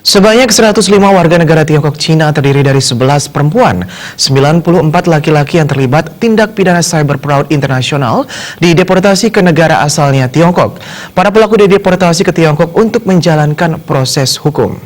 Sebanyak 105 warga negara Tiongkok Cina terdiri dari 11 perempuan, 94 laki-laki yang terlibat tindak pidana cyber fraud internasional dideportasi ke negara asalnya Tiongkok. Para pelaku dideportasi ke Tiongkok untuk menjalankan proses hukum.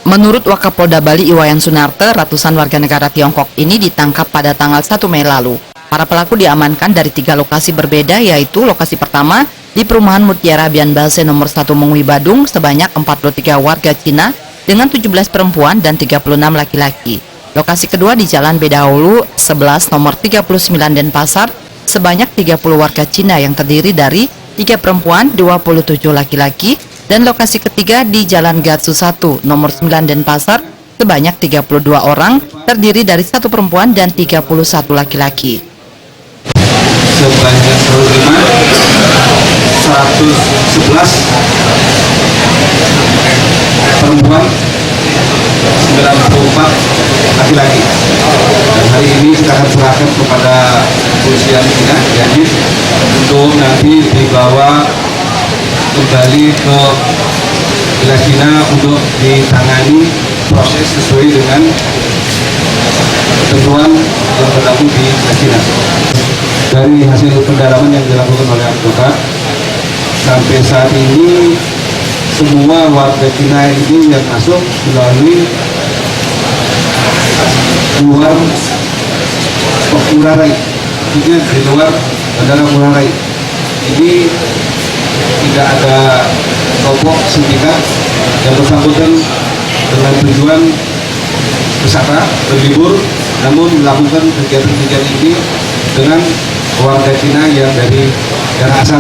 Menurut Wakapolda Bali Iwayan Sunarte, ratusan warga negara Tiongkok ini ditangkap pada tanggal 1 Mei lalu. Para pelaku diamankan dari 3 lokasi berbeda, yaitu lokasi pertama di perumahan Mutiara Bianbase nomor 1 Mengwi Badung sebanyak 43 warga Cina dengan 17 perempuan dan 36 laki-laki. Lokasi kedua di Jalan Bedaulu 11 nomor 39 Denpasar sebanyak 30 warga Cina yang terdiri dari 3 perempuan, 27 laki-laki, dan lokasi ketiga di Jalan Gatsu 1 nomor 9 Denpasar sebanyak 32 orang terdiri dari 1 perempuan dan 31 laki-laki. Sebanyak 111 perempuan, 94 laki-laki. Dan hari ini kita akan serahkan kepada kepolisian Cina untuk nanti dibawa kembali ke wilayah Cina untuk ditangani proses sesuai dengan ketentuan yang berlaku di Cina. Dari hasil pendalaman yang dilakukan oleh advokat, sampai saat ini semua warga Cina ini yang masuk melalui luar Ngurah Rai, maksudnya di luar Bandara Ngurah Rai. Ini tidak ada kelompok sindikat yang bersangkutan dengan tujuan wisata berlibur, namun melakukan kegiatan-kegiatan ini dengan warga Cina yang dari daerah asal.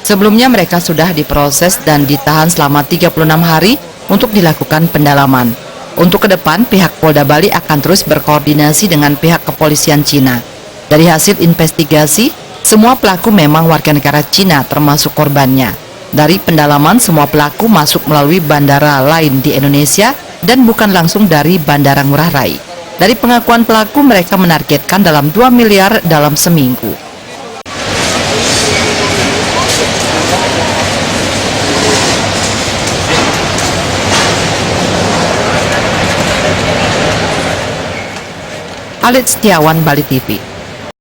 Sebelumnya mereka sudah diproses dan ditahan selama 36 hari untuk dilakukan pendalaman. Untuk ke depan, pihak Polda Bali akan terus berkoordinasi dengan pihak kepolisian Cina. Dari hasil investigasi, semua pelaku memang warga negara Cina termasuk korbannya. Dari pendalaman, semua pelaku masuk melalui bandara lain di Indonesia dan bukan langsung dari Bandara Ngurah Rai. Dari pengakuan pelaku, mereka menargetkan dalam 2 miliar dalam seminggu. Alit Setiawan, Bali TV.